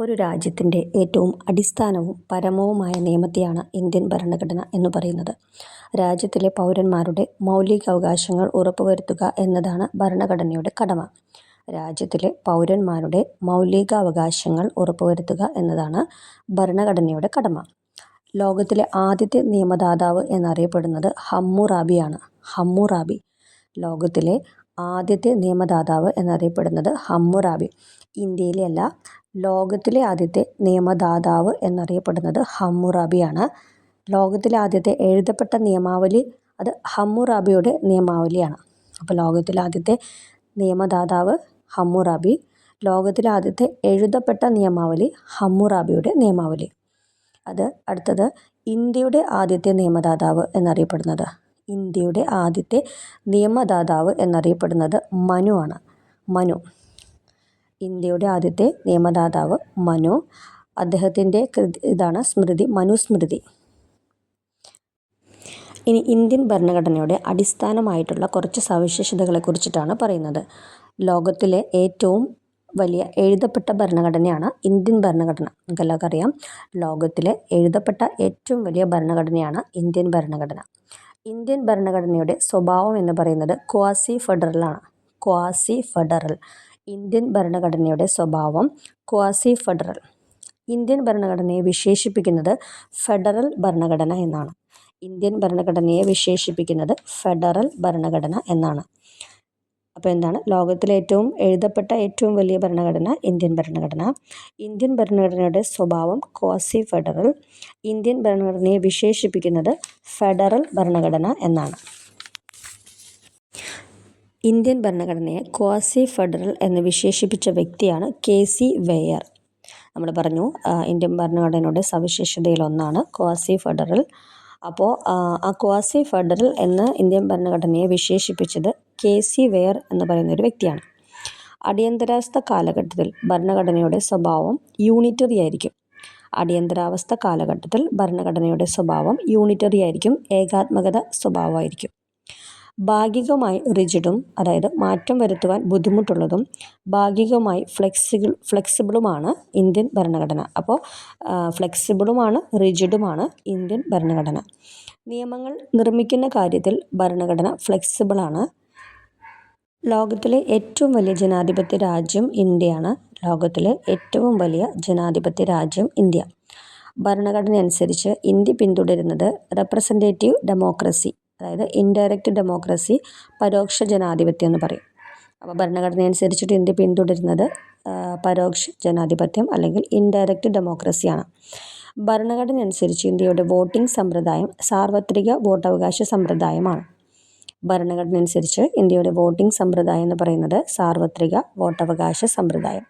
ഒരു രാജ്യത്തിൻ്റെ ഏറ്റവും അടിസ്ഥാനവും പരമവുമായ നിയമത്തെയാണ് ഇന്ത്യൻ ഭരണഘടന എന്ന് പറയുന്നത്. രാജ്യത്തിലെ പൗരന്മാരുടെ മൗലികാവകാശങ്ങൾ ഉറപ്പുവരുത്തുക എന്നതാണ് ഭരണഘടനയുടെ കടമ. രാജ്യത്തിലെ പൗരന്മാരുടെ മൗലികാവകാശങ്ങൾ ഉറപ്പുവരുത്തുക എന്നതാണ് ഭരണഘടനയുടെ കടമ. ലോകത്തിലെ ആദ്യത്തെ നിയമദാതാവ് എന്നറിയപ്പെടുന്നത് ഹമ്മുറാബിയാണ്. ഹമ്മുറാബി ലോകത്തിലെ ആദ്യത്തെ നിയമദാതാവ് എന്നറിയപ്പെടുന്നത് ഹമ്മുറാബി. ഇന്ത്യയിലെ അല്ല, ലോകത്തിലെ ആദ്യത്തെ നിയമദാതാവ് എന്നറിയപ്പെടുന്നത് ഹമ്മുറാബിയാണ്. ലോകത്തിലെ ആദ്യത്തെ എഴുതപ്പെട്ട നിയമാവലി അത് ഹമ്മുറാബിയുടെ നിയമാവലിയാണ്. അപ്പോൾ ലോകത്തിലെ ആദ്യത്തെ നിയമദാതാവ് ഹമ്മുറാബി, ലോകത്തിലെ ആദ്യത്തെ എഴുതപ്പെട്ട നിയമാവലി ഹമ്മുറാബിയുടെ നിയമാവലി. അടുത്തത് ഇന്ത്യയുടെ ആദ്യത്തെ നിയമദാതാവ് എന്നറിയപ്പെടുന്നത്, ഇന്ത്യയുടെ ആദ്യത്തെ നിയമദാതാവ് എന്നറിയപ്പെടുന്നത് മനു ആണ്. മനു, ഇന്ത്യയുടെ ആദ്യത്തെ നിയമദാതാവ് മനു. അദ്ദേഹത്തിൻ്റെ ഇതാണ് സ്മൃതി, മനുസ്മൃതി. ഇനി ഇന്ത്യൻ ഭരണഘടനയുടെ അടിസ്ഥാനമായിട്ടുള്ള കുറച്ച് സവിശേഷതകളെ കുറിച്ചിട്ടാണ് പറയുന്നത്. ലോകത്തിലെ ഏറ്റവും വലിയ എഴുതപ്പെട്ട ഭരണഘടനയാണ് ഇന്ത്യൻ ഭരണഘടന. നമുക്കെല്ലാവർക്കും അറിയാം, ലോകത്തിലെ എഴുതപ്പെട്ട ഏറ്റവും വലിയ ഭരണഘടനയാണ് ഇന്ത്യൻ ഭരണഘടന. ഇന്ത്യൻ ഭരണഘടനയുടെ സ്വഭാവം എന്ന് പറയുന്നത് ക്വാസി ഫെഡറലാണ്. Quasi federal. ഇന്ത്യൻ ഭരണഘടനയുടെ സ്വഭാവം ക്വാസി ഫെഡറൽ. ഇന്ത്യൻ ഭരണഘടനയെ വിശേഷിപ്പിക്കുന്നത് ഫെഡറൽ ഭരണഘടന എന്നാണ്. ഇന്ത്യൻ ഭരണഘടനയെ വിശേഷിപ്പിക്കുന്നത് ഫെഡറൽ ഭരണഘടന എന്നാണ്. അപ്പോൾ എന്താണ് ലോകത്തിലെ എഴുതപ്പെട്ട ഏറ്റവും വലിയ ഭരണഘടന ഇന്ത്യൻ ഭരണഘടന. ഇന്ത്യൻ ഭരണഘടനയുടെ സ്വഭാവം ക്വാസി ഫെഡറൽ. ഇന്ത്യൻ ഭരണഘടനയെ വിശേഷിപ്പിക്കുന്നത് ഫെഡറൽ ഭരണഘടന എന്നാണ്. ഇന്ത്യൻ ഭരണഘടനയെ ക്വാസി ഫെഡറൽ എന്ന് വിശേഷിപ്പിച്ച വ്യക്തിയാണ് KC വെയർ. നമ്മൾ പറഞ്ഞു ഇന്ത്യൻ ഭരണഘടനയുടെ സവിശേഷതയിലൊന്നാണ് ക്വാസി ഫെഡറൽ. അപ്പോൾ ആ ക്വാസി ഫെഡറൽ എന്ന് ഇന്ത്യൻ ഭരണഘടനയെ വിശേഷിപ്പിച്ചത് KC വെയർ എന്ന് പറയുന്ന ഒരു വ്യക്തിയാണ്. അടിയന്തരാവസ്ഥ കാലഘട്ടത്തിൽ ഭരണഘടനയുടെ സ്വഭാവം യൂണിറ്ററി ആയിരിക്കും. അടിയന്തരാവസ്ഥ കാലഘട്ടത്തിൽ ഭരണഘടനയുടെ സ്വഭാവം യൂണിറ്ററി ആയിരിക്കും, ഏകാത്മകത സ്വഭാവമായിരിക്കും. ഭാഗികമായി റിജിഡും, അതായത് മാറ്റം വരുത്തുവാൻ ബുദ്ധിമുട്ടുള്ളതും ഭാഗികമായി ഫ്ലെക്സിബിളുമാണ് ഇന്ത്യൻ ഭരണഘടന. അപ്പോൾ ഫ്ലെക്സിബിളുമാണ് റിജിഡുമാണ് ഇന്ത്യൻ ഭരണഘടന. നിയമങ്ങൾ നിർമ്മിക്കുന്ന കാര്യത്തിൽ ഭരണഘടന ഫ്ലെക്സിബിളാണ്. ലോകത്തിലെ ഏറ്റവും വലിയ ജനാധിപത്യ രാജ്യം ഇന്ത്യയാണ്. ലോകത്തിലെ ഏറ്റവും വലിയ ജനാധിപത്യ രാജ്യം ഇന്ത്യ. ഭരണഘടന അനുസരിച്ച് ഇന്ത്യ പിന്തുടരുന്നത് റെപ്രസെൻറ്റേറ്റീവ് ഡെമോക്രസി, അതായത് ഇൻഡയറക്റ്റ് ഡെമോക്രസി, പരോക്ഷ ജനാധിപത്യം എന്ന് പറയും. അപ്പോൾ ഭരണഘടന അനുസരിച്ചിട്ട് ഇന്ത്യ പിന്തുടരുന്നത് പരോക്ഷ ജനാധിപത്യം അല്ലെങ്കിൽ ഇൻഡയറക്റ്റ് ഡെമോക്രസിയാണ്. ഭരണഘടന അനുസരിച്ച് ഇന്ത്യയുടെ വോട്ടിംഗ് സമ്പ്രദായം സാർവത്രിക വോട്ടവകാശ സമ്പ്രദായമാണ്. ഭരണഘടന അനുസരിച്ച് ഇന്ത്യയുടെ വോട്ടിംഗ് സമ്പ്രദായം എന്ന് പറയുന്നത് സാർവത്രിക വോട്ടവകാശ സമ്പ്രദായം.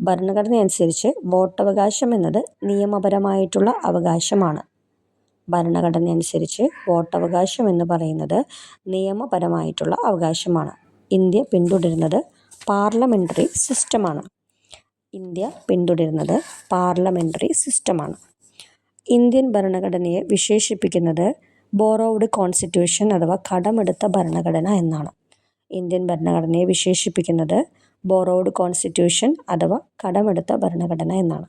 ഭരണഘടന അനുസരിച്ച് വോട്ടവകാശം എന്നത് നിയമപരമായിട്ടുള്ള അവകാശമാണ്. ഭരണഘടന അനുസരിച്ച് വോട്ടവകാശം എന്ന് പറയുന്നത് നിയമപരമായിട്ടുള്ള അവകാശമാണ്. ഇന്ത്യ പിന്തുടരുന്നത് പാർലമെൻ്ററി സിസ്റ്റമാണ്. ഇന്ത്യ പിന്തുടരുന്നത് പാർലമെൻ്ററി സിസ്റ്റമാണ്. ഇന്ത്യൻ ഭരണഘടനയെ വിശേഷിപ്പിക്കുന്നത് ബോറോവ്ഡ് കോൺസ്റ്റിറ്റ്യൂഷൻ അഥവാ കടമെടുത്ത ഭരണഘടന എന്നാണ്. ഇന്ത്യൻ ഭരണഘടനയെ വിശേഷിപ്പിക്കുന്നത് ബോറോവ്ഡ് കോൺസ്റ്റിറ്റ്യൂഷൻ അഥവാ കടമെടുത്ത ഭരണഘടന എന്നാണ്.